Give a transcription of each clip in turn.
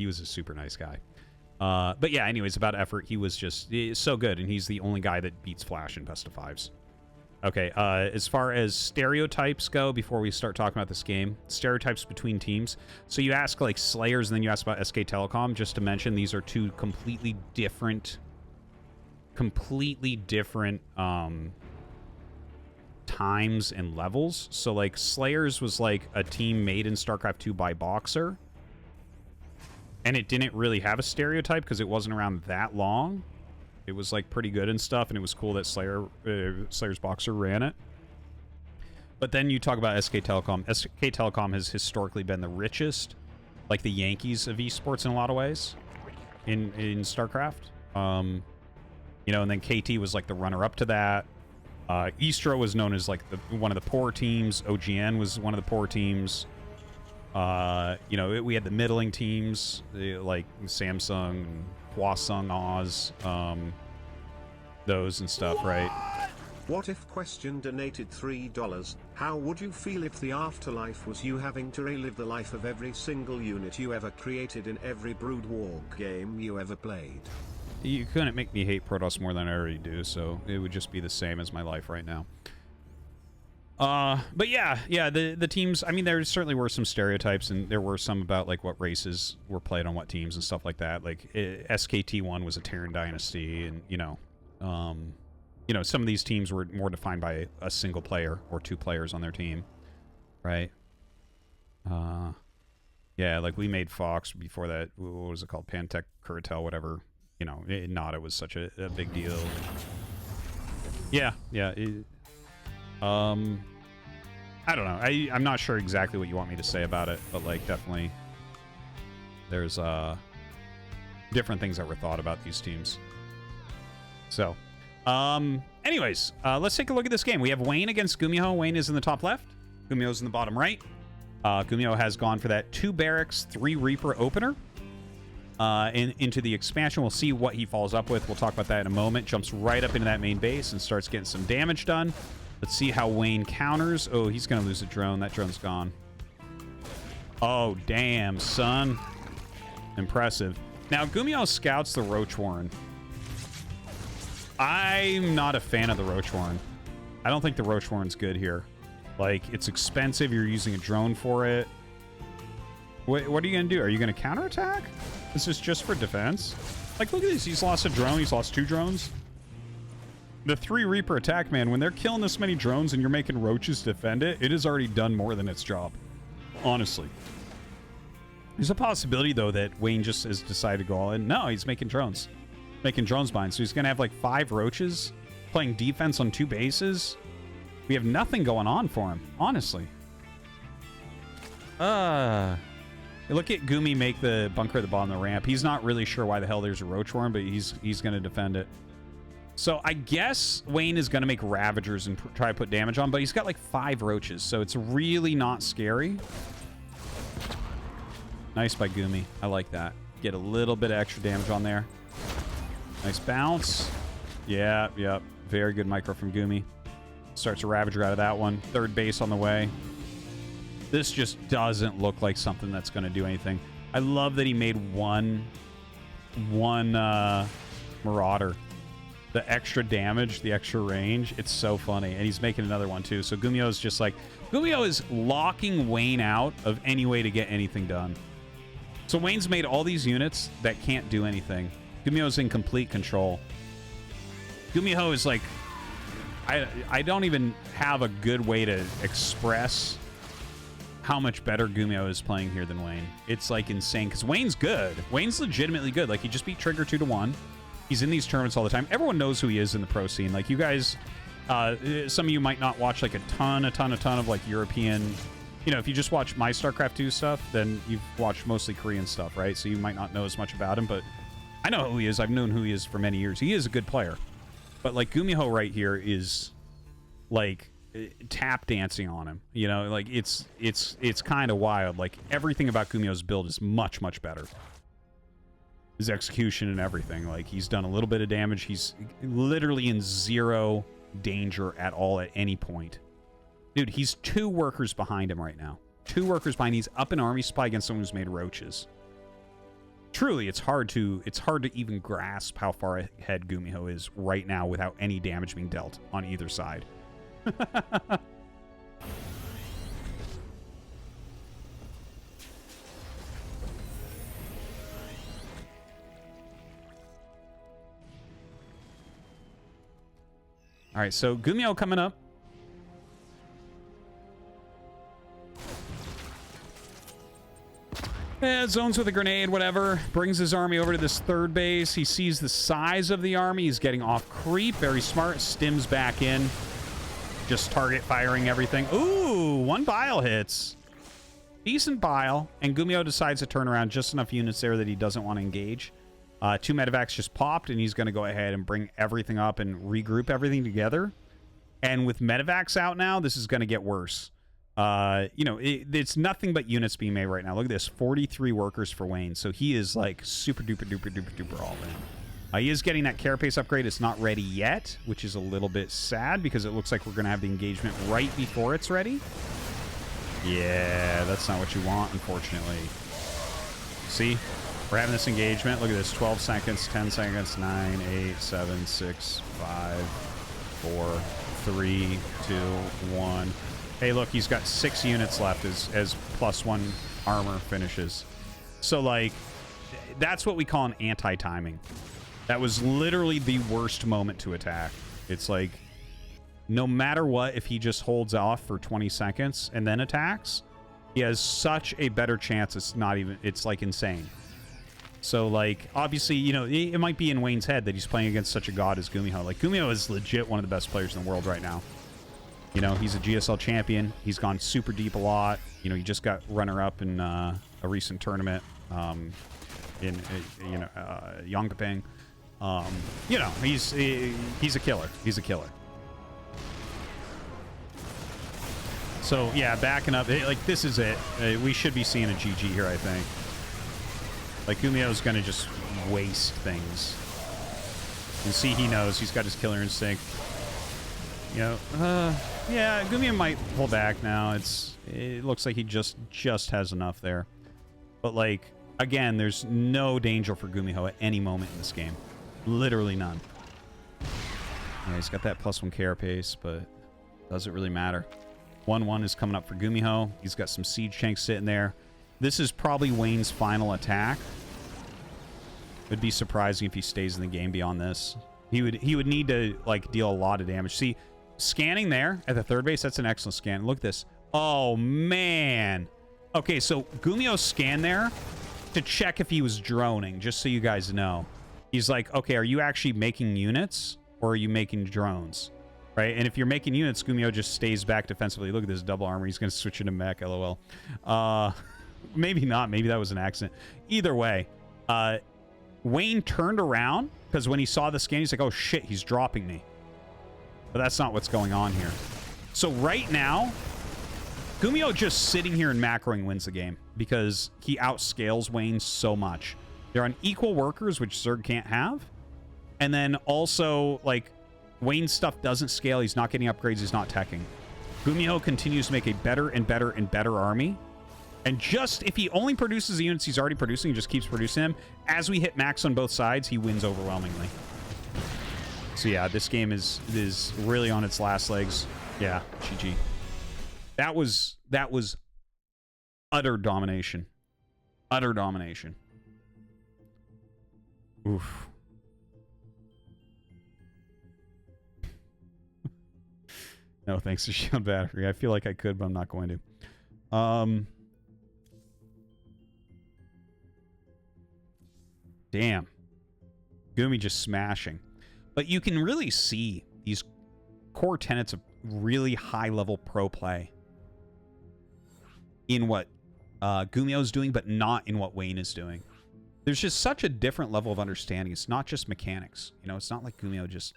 he was a super nice guy. But yeah, anyways, about effort, he was just so good, and he's the only guy that beats Flash in best of fives. Okay, as far as stereotypes go, before we start talking about this game, stereotypes between teams. So you ask, like, Slayers, and then you ask about SK Telecom, just to mention these are two completely different times and levels. So, like, Slayers was, like, a team made in StarCraft 2 by Boxer, and it didn't really have a stereotype because it wasn't around that long. It was, like, pretty good and stuff, and it was cool that Slayer's Boxer ran it. But then you talk about SK Telecom. SK Telecom has historically been the richest, like the Yankees of esports in a lot of ways in StarCraft. You know, and then KT was, like, the runner-up to that. Eastro was known as, like, one of the poor teams. OGN was one of the poor teams. You know, we had the middling teams, like Samsung, Hwasong, Oz, those and stuff, right? What if question donated $3? How would you feel if the afterlife was you having to relive the life of every single unit you ever created in every Brood War game you ever played? You couldn't make me hate Protoss more than I already do, so it would just be the same as my life right now. But yeah, the teams, I mean, there certainly were some stereotypes, and there were some about, like, what races were played on what teams and stuff like that. Like, SKT1 was a Terran dynasty, and, you know, some of these teams were more defined by a single player or two players on their team, right? Yeah, like, we made Fox before that. What was it called? Pantech, Curatel, whatever. You know, not it was such a big deal. Yeah. I don't know. I'm not sure exactly what you want me to say about it, but, like, definitely there's different things that were thought about these teams. So, anyways, let's take a look at this game. We have Wayne against Gumiho. Wayne is in the top left. Gumiho's in the bottom right. Gumiho has gone for that 2 Barracks, 3 Reaper opener. Into the expansion. We'll see what he follows up with. We'll talk about that in a moment. Jumps right up into that main base and starts getting some damage done. Let's see how Wayne counters. Oh, he's going to lose a drone. That drone's gone. Oh, damn, son. Impressive. Now, Gumiho scouts the Roach Warren. I'm not a fan of the Roach Warren. I don't think the Roach Warren's good here. Like, it's expensive. You're using a drone for it. What are you going to do? Are you going to counterattack? This is just for defense? Like, look at this. He's lost a drone. He's lost 2 drones. The 3 Reaper attack, man, when they're killing this many drones and you're making roaches defend it, it has already done more than its job. Honestly. There's a possibility, though, that Wayne just has decided to go all in. No, he's making drones. Making drones bind. So he's going to have, like, 5 roaches playing defense on 2 bases. We have nothing going on for him, honestly. Look at Gumi make the bunker at the bottom of the ramp. He's not really sure why the hell there's a Roach Worm, but he's going to defend it. So I guess Wayne is going to make Ravagers and try to put damage on, but he's got like 5 roaches, so it's really not scary. Nice by Gumi. I like that. Get a little bit of extra damage on there. Nice bounce. Yeah, yep. Very good micro from Gumi. Starts a Ravager out of that one. 3rd base on the way. This just doesn't look like something that's going to do anything. I love that he made one Marauder. The extra damage, the extra range, it's so funny. And he's making another one, too. So Gumiho's just like... Gumiho is locking Wayne out of any way to get anything done. So Wayne's made all these units that can't do anything. Gumiho's in complete control. Gumiho is like... I don't even have a good way to express how much better Gumiho is playing here than Wayne. It's, like, insane. Because Wayne's good. Wayne's legitimately good. Like, he just beat Trigger 2-1. He's in these tournaments all the time. Everyone knows who he is in the pro scene. Like, you guys, some of you might not watch, like, a ton of, like, European... You know, if you just watch my StarCraft 2 stuff, then you've watched mostly Korean stuff, right? So you might not know as much about him, but I know who he is. I've known who he is for many years. He is a good player. But, like, Gumiho right here is, like, tap dancing on him. You know, like, it's kind of wild. Like, everything about Gumiho's build is much, much better. His execution and everything. Like, he's done a little bit of damage. He's literally in 0 danger at all at any point. Dude, he's 2 workers behind him right now. 2 workers behind. He's up an army supply against someone who's made roaches. truly, it's hard to even grasp how far ahead Gumiho is right now without any damage being dealt on either side. All right, so Gumiho coming up. Zones with a grenade, whatever. Brings his army over to this third base. He sees the size of the army. He's getting off creep. Very smart. Stims back in. Just target firing everything. Ooh, 1 bile hits. Decent bile. And Gumiho decides to turn around just enough units there that he doesn't want to engage. 2 medevacs just popped, and he's going to go ahead and bring everything up and regroup everything together. And with medevacs out now, this is going to get worse. You know, it's nothing but units being made right now. Look at this, 43 workers for Wayne. So he is like super duper duper duper duper all in. He is getting that carapace upgrade. It's not ready yet, which is a little bit sad because it looks like we're going to have the engagement right before it's ready. Yeah, that's not what you want, unfortunately. See? We're having this engagement. Look at this, 12 seconds, 10 seconds, 9, 8, 7, 6, 5, 4, 3, 2, 1. Hey, look, he's got 6 units left as +1 armor finishes. So, like, that's what we call an anti-timing. That was literally the worst moment to attack. It's like, no matter what, if he just holds off for 20 seconds and then attacks, he has such a better chance. It's not even, it's like insane. So, like, obviously, you know, it might be in Wayne's head that he's playing against such a god as Gumiho. Like, Gumiho is legit one of the best players in the world right now. You know, he's a GSL champion. He's gone super deep a lot. You know, he just got runner-up in a recent tournament in, you know, Yongping. You know, he's a killer. He's a killer. So, yeah, backing up. Like, this is it. We should be seeing a GG here, I think. Like, Gumiho's going to just waste things. You see, he knows. He's got his killer instinct. You know, yeah, Gumiho might pull back now. It looks like he just has enough there. But, like, again, there's no danger for Gumiho at any moment in this game. Literally none. Yeah, he's got that +1 carapace, but doesn't really matter. 1-1 is coming up for Gumiho. He's got some siege tanks sitting there. This is probably Wayne's final attack. It'd be surprising if he stays in the game beyond this. He would need to, like, deal a lot of damage. See, scanning there at the third base, that's an excellent scan. Look at this. Oh, man. Okay, so Gumiho scanned there to check if he was droning, just so you guys know. He's like, okay, are you actually making units or are you making drones? Right? And if you're making units, Gumiho just stays back defensively. Look at this double armor. He's going to switch into mech, lol. Maybe not. Maybe that was an accident. Either way, Wayne turned around because when he saw the scan, he's like, oh, shit, he's dropping me. But that's not what's going on here. So right now, Gumiho just sitting here and macroing wins the game because he outscales Wayne so much. They're on equal workers, which Zerg can't have. And then also, like, Wayne's stuff doesn't scale. He's not getting upgrades. He's not teching. Gumiho continues to make a better and better and better army. And just, if he only produces the units he's already producing, he just keeps producing them. As we hit max on both sides, he wins overwhelmingly. So yeah, this game is really on its last legs. Yeah, GG. That was utter domination. Utter domination. Oof. No, thanks to shield battery. I feel like I could, but I'm not going to. Damn. Gumi just smashing. But you can really see these core tenets of really high-level pro play in what Gumiho's doing, but not in what Wayne is doing. There's just such a different level of understanding. It's not just mechanics. You know, it's not like Gumiho just...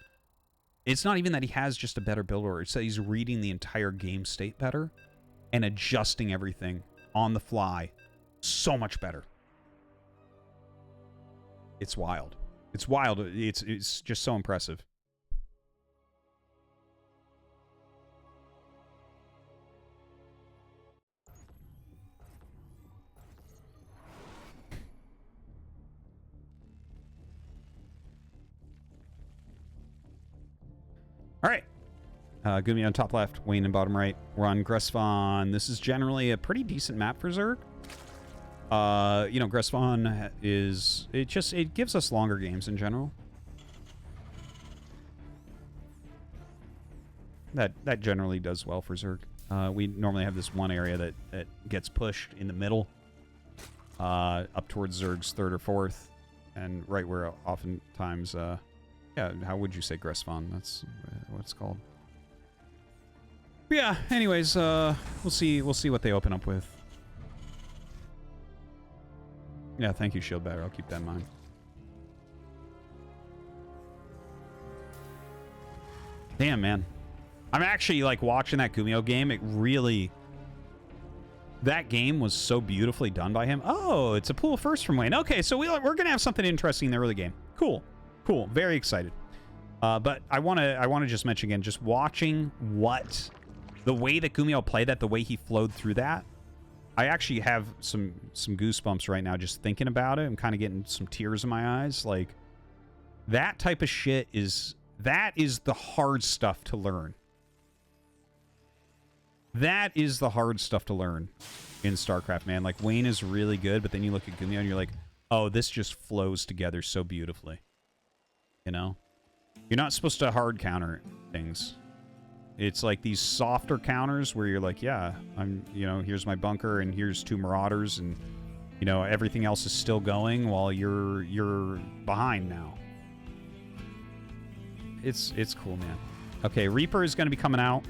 It's not even that he has just a better build order. It's that he's reading the entire game state better and adjusting everything on the fly so much better. It's wild. It's wild. It's just so impressive. All right. Gumiho on top left, Wayne in bottom right. We're on Gressvon. This is generally a pretty decent map for Zerg. You know, Gressvon is... It gives us longer games in general. That generally does well for Zerg. We normally have this one area that gets pushed in the middle. Up towards Zerg's third or fourth. And right where oftentimes... yeah, how would you say Gressvon? That's what it's called. But yeah, anyways, we'll see what they open up with. Yeah, thank you, Shield Batter. I'll keep that in mind. Damn, man. I'm actually, like, watching that Gumiho game. It really... That game was so beautifully done by him. Oh, it's a pool first from Wayne. Okay, so we're going to have something interesting in the early game. Cool. Cool. Very excited. But I want to just mention again, just watching the way that Gumiho played that, the way he flowed through that. I actually have some goosebumps right now just thinking about it. I'm kind of getting some tears in my eyes. Like, that type of shit is the hard stuff to learn. That is the hard stuff to learn in StarCraft, man. Like, Wayne is really good, but then you look at Gumiho and you're like, oh, this just flows together so beautifully. You know? You're not supposed to hard counter things. It's like these softer counters where you're like, yeah, you know, here's my bunker and here's 2 Marauders and, you know, everything else is still going while you're behind now. It's cool, man. Okay, Reaper is going to be coming out.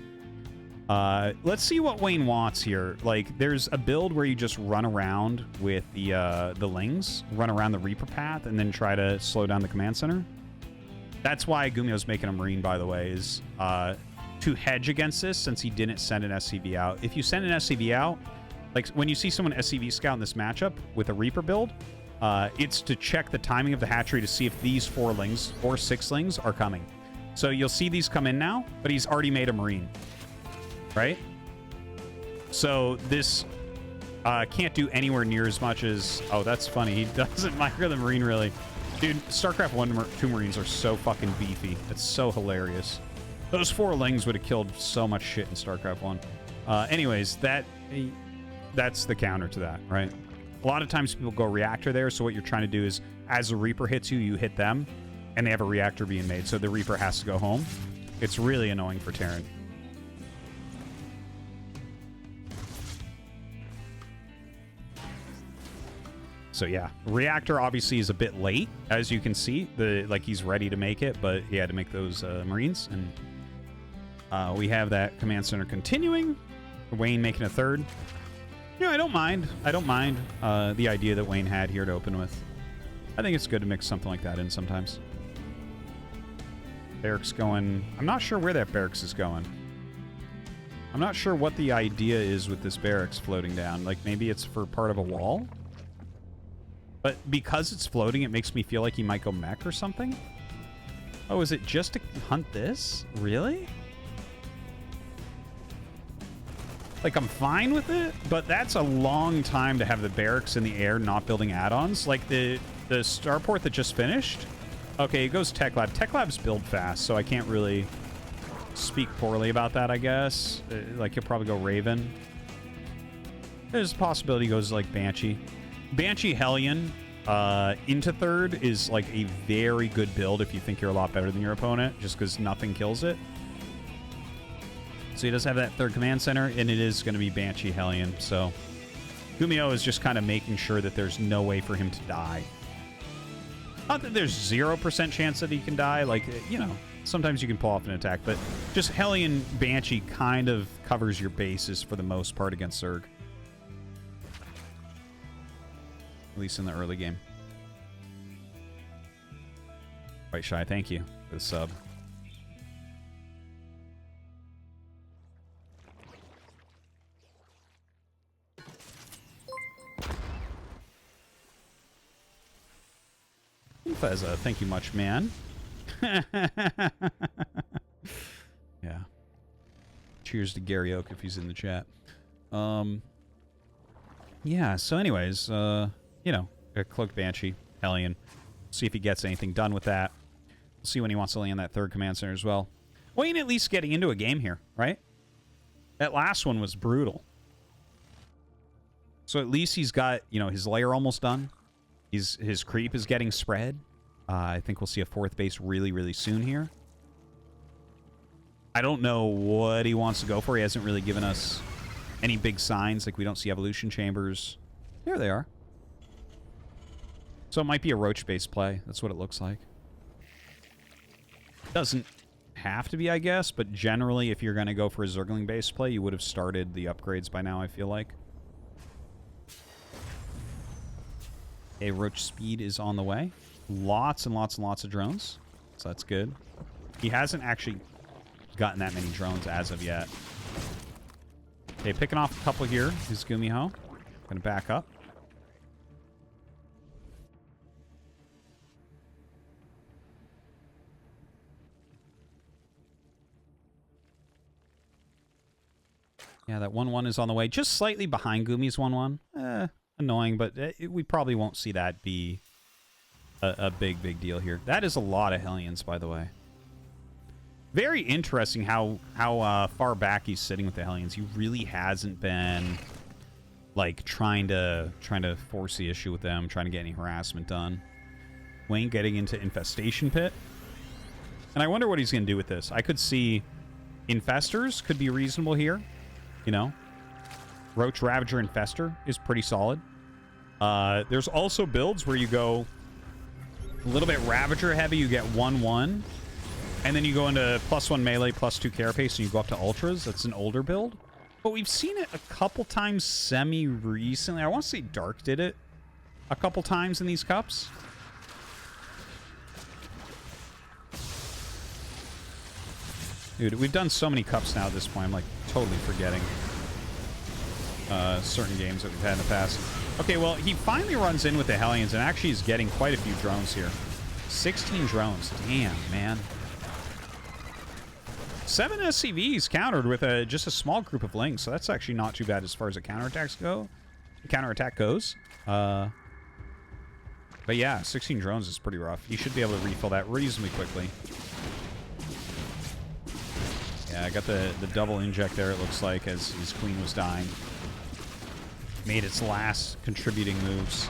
Let's see what Wayne wants here. Like, there's a build where you just run around with the Lings, run around the Reaper path, and then try to slow down the command center. That's why Gumiho's making a Marine, by the way, is to hedge against this since he didn't send an SCV out. If you send an SCV out, like when you see someone SCV scout in this matchup with a Reaper build, it's to check the timing of the hatchery to see if these 4 Lings or 6 Lings are coming. So you'll see these come in now, but he's already made a Marine. Right? So this can't do anywhere near as much as... Oh, that's funny. He doesn't micro the Marine, really. Dude, StarCraft 1 2 Marines are so fucking beefy. It's so hilarious. Those 4 Lings would have killed so much shit in StarCraft 1. Anyways, that's the counter to that, right? A lot of times people go reactor there, so what you're trying to do is, as a Reaper hits you, you hit them, and they have a reactor being made, so the Reaper has to go home. It's really annoying for Terran. So yeah, reactor obviously is a bit late, as you can see. Like he's ready to make it, but he had to make those Marines, and we have that command center continuing. Wayne making a third. You know, I don't mind. I don't mind the idea that Wayne had here to open with. I think it's good to mix something like that in sometimes. Barracks going. I'm not sure where that barracks is going. I'm not sure what the idea is with this barracks floating down. Like maybe it's for part of a wall. But because it's floating, it makes me feel like he might go mech or something. Oh, is it just to hunt this? Really? Like, I'm fine with it, but that's a long time to have the barracks in the air not building add-ons. Like, the starport that just finished. Okay, it goes Tech Lab. Tech Labs build fast, so I can't really speak poorly about that, I guess. Like, he'll probably go Raven. There's a possibility he goes, like, Banshee. Banshee Hellion into third is like a very good build if you think you're a lot better than your opponent, just because nothing kills it. So he does have that third command center, and it is going to be Banshee Hellion. So Gumiho is just kind of making sure that there's no way for him to die. Not that there's 0% chance that he can die. Like, you know, sometimes you can pull off an attack, but just Hellion Banshee kind of covers your bases for the most part against Zerg. At least in the early game. Quite shy, thank you for the sub. Feza, thank you much, man. Yeah. Cheers to Gary Oak if he's in the chat. Yeah, so anyways, you know, a Cloaked Banshee, Hellion. See if he gets anything done with that. We'll see when he wants to land that third command center as well. Wayne at least getting into a game here, right? That last one was brutal. So at least he's got, you know, his lair almost done. His creep is getting spread. I think we'll see a 4th base really, really soon here. I don't know what he wants to go for. He hasn't really given us any big signs. Like, we don't see evolution chambers. There they are. So it might be a roach-based play. That's what it looks like. Doesn't have to be, I guess, but generally, if you're going to go for a Zergling-based play, you would have started the upgrades by now, I feel like. Okay, roach speed is on the way. Lots and lots and lots of drones, so that's good. He hasn't actually gotten that many drones as of yet. Okay, picking off a couple here is Gumiho. Gonna back up. Yeah, that 1-1 is on the way. Just slightly behind Gumi's 1-1. Annoying, but we probably won't see that be a big, big deal here. That is a lot of Hellions, by the way. Very interesting how far back he's sitting with the Hellions. He really hasn't been, like, trying to force the issue with them, trying to get any harassment done. Wayne getting into Infestation Pit. And I wonder what he's going to do with this. I could see Infestors could be reasonable here. You know, Roach, Ravager, Infester is pretty solid. There's also builds where you go a little bit Ravager heavy. You get 1-1. And then you go into +1 melee, +2 carapace, and you go up to Ultras. That's an older build. But we've seen it a couple times semi-recently. I want to say Dark did it a couple times in these cups. Dude, we've done so many cups now at this point. I'm, like, totally forgetting certain games that we've had in the past. Okay, well, he finally runs in with the Hellions and actually is getting quite a few drones here. 16 drones. Damn, man. 7 SCVs countered with just a small group of links, so that's actually not too bad as far as the counterattack goes. But yeah, 16 drones is pretty rough. You should be able to refill that reasonably quickly. Yeah, I got the double inject there, it looks like, as his queen was dying. Made its last contributing moves.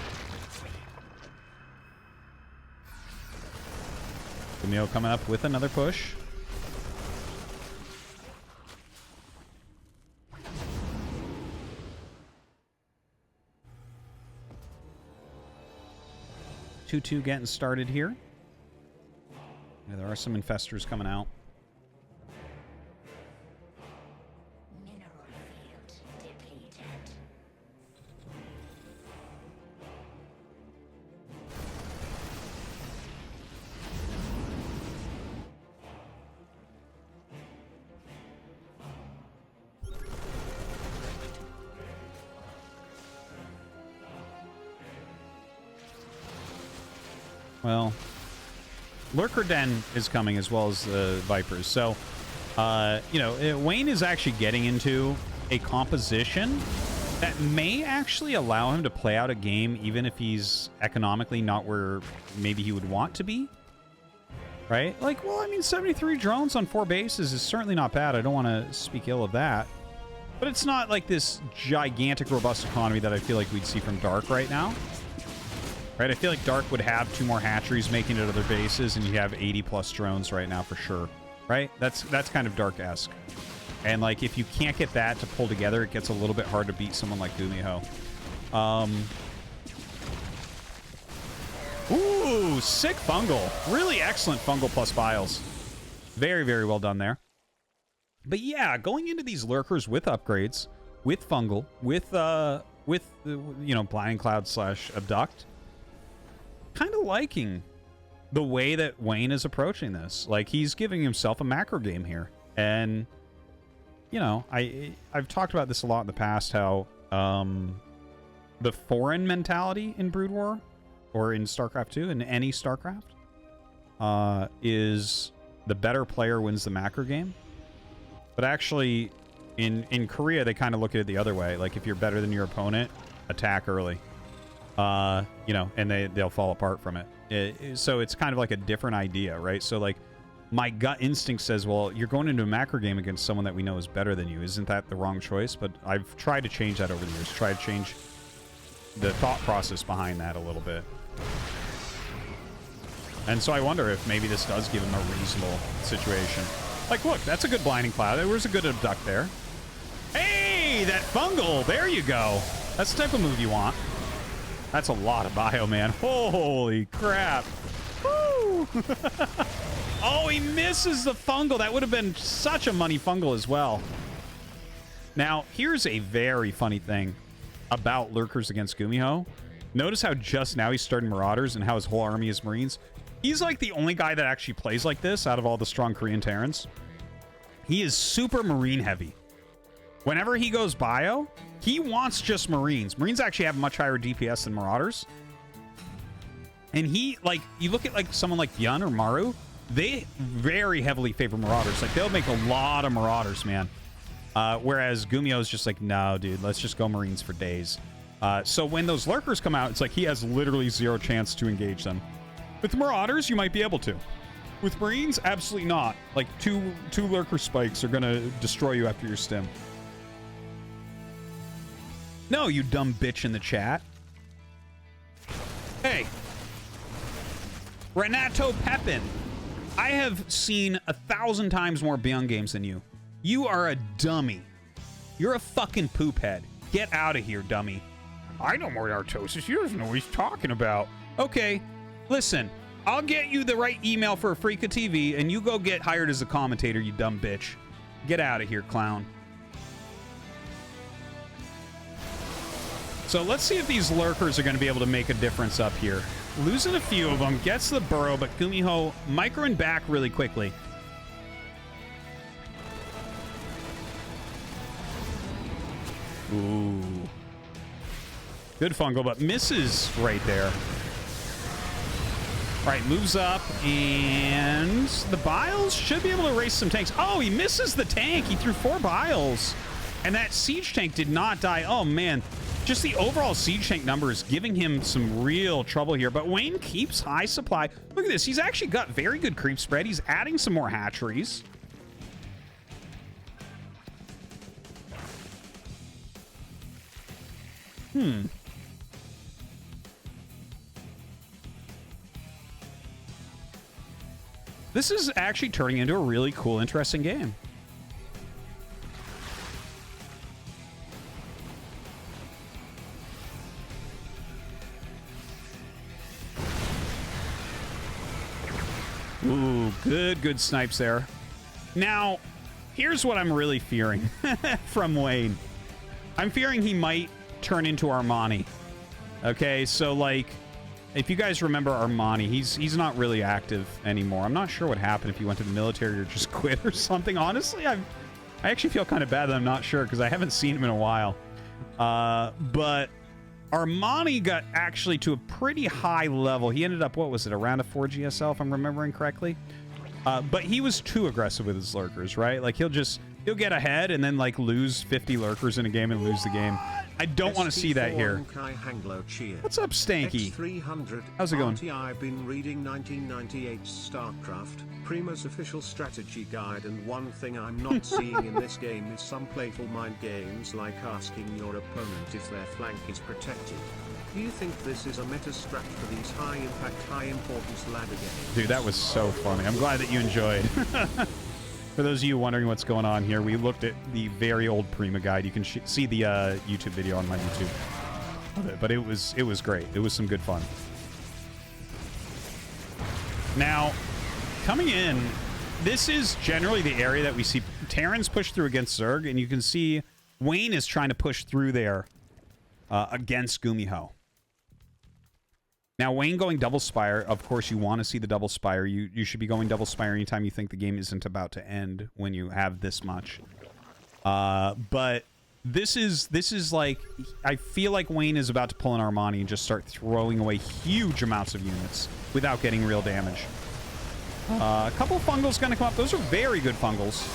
Gumiho coming up with another push. Two getting started here. Yeah, there are some infestors coming out. Mineral field depleted. Well, Lurker Den is coming as well as the Vipers. So, you know, Wayne is actually getting into a composition that may actually allow him to play out a game even if he's economically not where maybe he would want to be. Right? Like, well, I mean, 73 drones on 4 bases is certainly not bad. I don't want to speak ill of that. But it's not like this gigantic, robust economy that I feel like we'd see from Dark right now. Right, I feel like Dark would have 2 more hatcheries making it to other bases, and you have 80+ drones right now for sure. Right? That's kind of Dark-esque. And, like, if you can't get that to pull together, it gets a little bit hard to beat someone like Gumiho. Ooh, sick fungal. Really excellent fungal plus biles. Very, very well done there. But yeah, going into these lurkers with upgrades, with fungal, with you know, Blinding Cloud / Abduct, kind of liking the way that Wayne is approaching this. Like, he's giving himself a macro game here. And, you know, I've talked about this a lot in the past, how the foreign mentality in Brood War, or in StarCraft 2, in any StarCraft, is the better player wins the macro game. But actually, in Korea, they kind of look at it the other way. Like, if you're better than your opponent, attack early. You know, and they'll fall apart from it. So it's kind of like a different idea, right? So, like, my gut instinct says, well, you're going into a macro game against someone that we know is better than you. Isn't that the wrong choice? But I've tried to change that over the years. Try to change the thought process behind that a little bit. And so I wonder if maybe this does give him a reasonable situation. Like, look, that's a good blinding cloud. There was a good abduct there. Hey, that fungal. There you go. That's the type of move you want. That's a lot of bio, man. Holy crap. Woo! Oh, he misses the fungal. That would have been such a money fungal as well. Now, here's a very funny thing about lurkers against Gumiho. Notice how just now he's starting Marauders and how his whole army is Marines. He's like the only guy that actually plays like this out of all the strong Korean Terrans. He is super Marine heavy. Whenever he goes bio, he wants just Marines. Marines actually have much higher DPS than Marauders. And he, like, you look at like someone like Yun or Maru, they very heavily favor Marauders. Like, they'll make a lot of Marauders, man. Whereas Gumiho is just like, no, dude, let's just go Marines for days. So when those lurkers come out, it's like he has literally zero chance to engage them. With Marauders, you might be able to. With Marines, absolutely not. Like, two lurker spikes are going to destroy you after your stim. No, you dumb bitch in the chat. Hey. Renato Pepin. I have seen 1,000 times more Beyond games than you. You are a dummy. You're a fucking poop head. Get out of here, dummy. I know more Artosis. He doesn't know what he's talking about. Okay, listen. I'll get you the right email for a Freaka TV, and you go get hired as a commentator, you dumb bitch. Get out of here, clown. So let's see if these lurkers are going to be able to make a difference up here. Losing a few of them, gets the burrow, but Gumiho microing back really quickly. Ooh. Good fungal, but misses right there. All right, moves up, and the Biles should be able to erase some tanks. Oh, he misses the tank. He threw 4 Biles, and that siege tank did not die. Oh, man. Just the overall siege tank number is giving him some real trouble here, but Wayne keeps high supply. Look at this. He's actually got very good creep spread. He's adding some more hatcheries. This is actually turning into a really cool, interesting game. Ooh, good snipes there. Now, here's what I'm really fearing from Wayne. I'm fearing he might turn into Armani. Okay, so like, if you guys remember Armani, he's not really active anymore. I'm not sure what happened, if he went to the military or just quit or something. Honestly, I actually feel kind of bad that I'm not sure because I haven't seen him in a while. But Armani got actually to a pretty high level. He ended up, what was it, around a 4 GSL, if I'm remembering correctly. But he was too aggressive with his lurkers, right? Like, he'll get ahead and then, like, lose 50 lurkers in a game and lose the game. I don't want to see that here. What's up, Stanky? How's it going? I've been reading 1998's StarCraft, Prima's official strategy guide, and one thing I'm not seeing in this game is some playful mind games like asking your opponent if their flank is protected. Do you think this is a meta strat for these high-impact, high-importance ladder games? Dude, that was so funny. I'm glad that you enjoyed. For those of you wondering what's going on here, we looked at the very old Prima guide. You can see the YouTube video on my YouTube. But it was great. It was some good fun. Now, coming in, this is generally the area that we see Terrans push through against Zerg, and you can see Wayne is trying to push through there against Gumiho. Now, Wayne going double Spire, of course, you want to see the double Spire. You should be going double Spire anytime you think the game isn't about to end when you have this much. But this is like, I feel like Wayne is about to pull an Armani and just start throwing away huge amounts of units without getting real damage. A couple fungals going to come up. Those are very good fungals.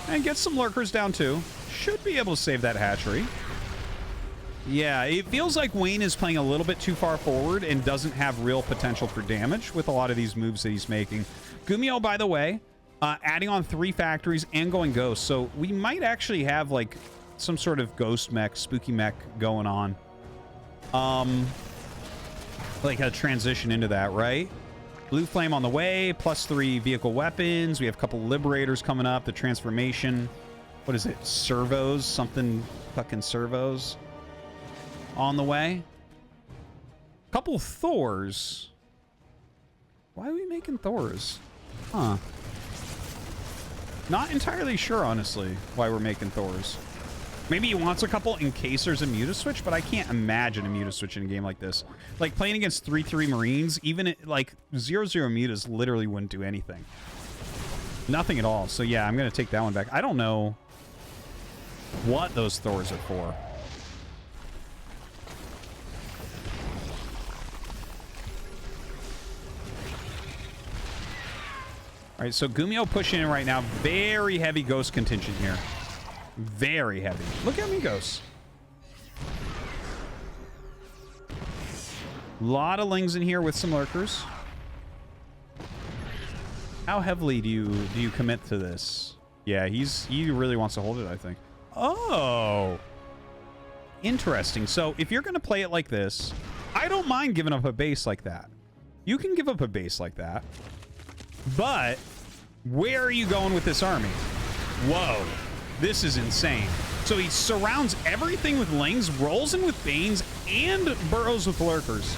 And get some lurkers down, too. Should be able to save that hatchery. Yeah, it feels like Wayne is playing a little bit too far forward and doesn't have real potential for damage with a lot of these moves that he's making. Gumiho, by the way, adding on 3 factories and going ghost. So we might actually have like some sort of ghost mech, spooky mech going on. Like a transition into that, right? Blue Flame on the way, +3 vehicle weapons. We have a couple Liberators coming up. The transformation. What is it? Servos? Something fucking servos on the way. Couple Thors. Why are we making Thors? Huh. Not entirely sure, honestly, why we're making Thors. Maybe he wants a couple in case there's a Mutaswitch, but I can't imagine a Mutaswitch in a game like this. Like, playing against 3/3 Marines, even, like, 0/0 Mutas literally wouldn't do anything. Nothing at all. So, yeah, I'm going to take that one back. I don't know what those Thors are for. All right, so Gumiho pushing in right now. Very heavy ghost contingent here. Very heavy. Look at me, ghosts. A lot of Lings in here with some lurkers. How heavily do you commit to this? Yeah, he really wants to hold it, I think. Oh, interesting. So if you're going to play it like this, I don't mind giving up a base like that. You can give up a base like that. But where are you going with this army? Whoa. This is insane. So he surrounds everything with Lings, rolls in with Banes, and burrows with Lurkers.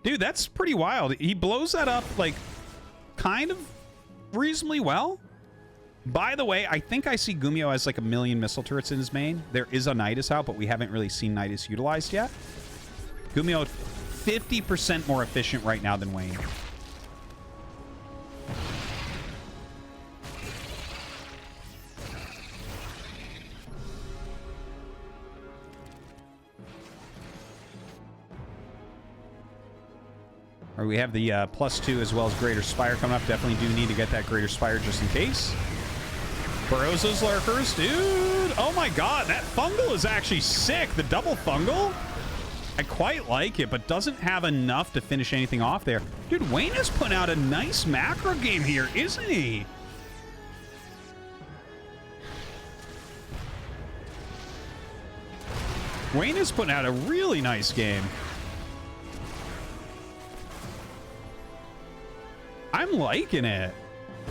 Dude, that's pretty wild. He blows that up, like, kind of reasonably well. By the way, I think I see Gumiho as, like, 1 million missile turrets in his main. There is a Nidus out, but we haven't really seen Nidus utilized yet. Gumiho, 50% more efficient right now than Wayne. Or we have the +2 as well as Greater Spire coming up. Definitely do need to get that Greater Spire just in case. Burrows those lurkers. Dude, oh my god, that fungal is actually sick. The double fungal? I quite like it, but doesn't have enough to finish anything off there. Dude, Wayne is putting out a nice macro game here, isn't he? Wayne is putting out a really nice game. I'm liking it.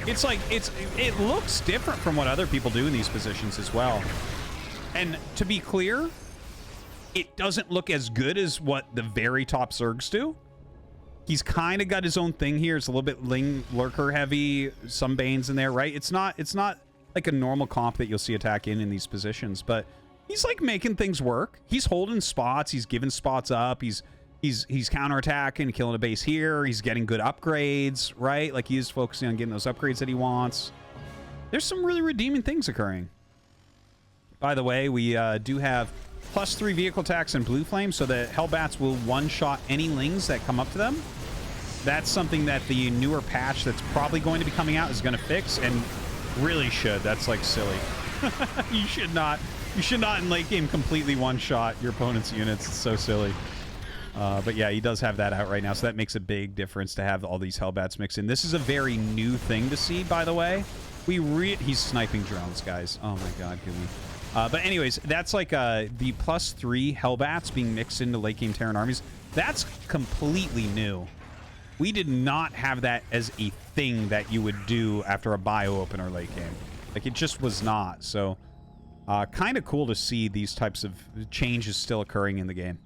It's like, it looks different from what other people do in these positions as well. And to be clear, it doesn't look as good as what the very top Zergs do. He's kind of got his own thing here. It's a little bit lurker heavy, some Banes in there, right? It's not like a normal comp that you'll see attack in these positions, but he's like making things work. He's holding spots. He's giving spots up. He's counterattacking, killing a base here. He's getting good upgrades, right? Like, he is focusing on getting those upgrades that he wants. There's some really redeeming things occurring. By the way, we do have +3 vehicle attacks and Blue Flame, so that Hellbats will one-shot any Lings that come up to them. That's something that the newer patch that's probably going to be coming out is going to fix, and really should. That's, like, silly. You should not in late game completely one-shot your opponent's units. It's so silly. But yeah, he does have that out right now, so that makes a big difference to have all these Hellbats mixed in. This is a very new thing to see, by the way. He's sniping drones, guys. Oh my god, give me. But anyways, that's like the +3 Hellbats being mixed into late game Terran armies. That's completely new. We did not have that as a thing that you would do after a bio open or late game. Like, it just was not. So, kind of cool to see these types of changes still occurring in the game.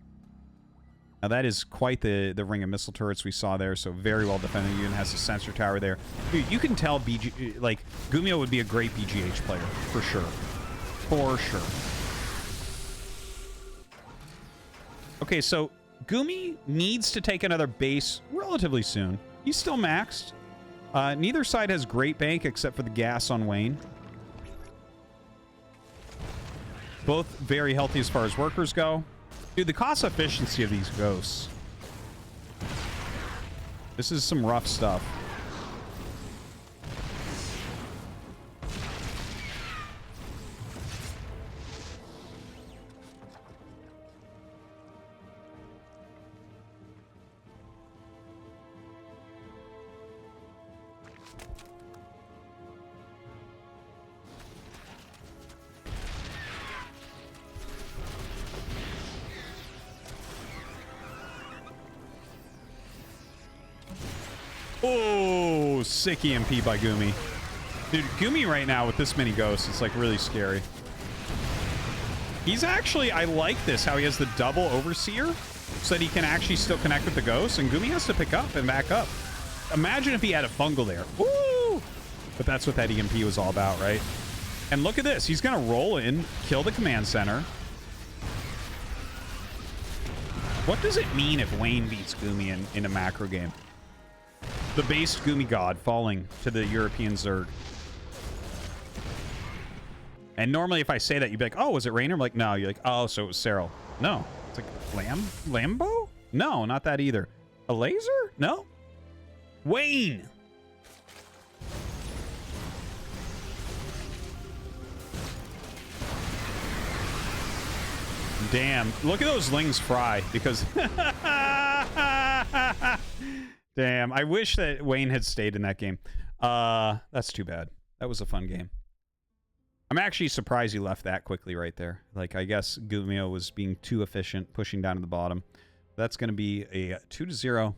Now, that is quite the ring of missile turrets we saw there, so very well defended. Even has a sensor tower there. Dude, you can tell Gumiho would be a great BGH player, for sure. For sure. Okay, so Gumi needs to take another base relatively soon. He's still maxed. Neither side has great bank except for the gas on Wayne. Both very healthy as far as workers go. Dude, the cost efficiency of these ghosts. This is some rough stuff. Oh, sick EMP by Gumi. Dude, Gumi right now with this many ghosts, it's like really scary. He's actually, I like this, how he has the double Overseer so that he can actually still connect with the ghosts, and Gumi has to pick up and back up. Imagine if he had a fungal there. Woo! But that's what that EMP was all about, right? And look at this. He's going to roll in, kill the command center. What does it mean if Wayne beats Gumi in a macro game? The based Gumi god falling to the European Zerg. And normally if I say that, you'd be like, oh, was it Rainer? I'm like, no. You're like, oh, so it was Cyril. No. It's like, Lambo? No, not that either. A laser? No. Wayne! Damn. Look at those lings fry, because... Damn. I wish that Wayne had stayed in that game. That's too bad. That was a fun game. I'm actually surprised he left that quickly right there. Like, I guess Gumiho was being too efficient, pushing down to the bottom. That's going to be a 2-0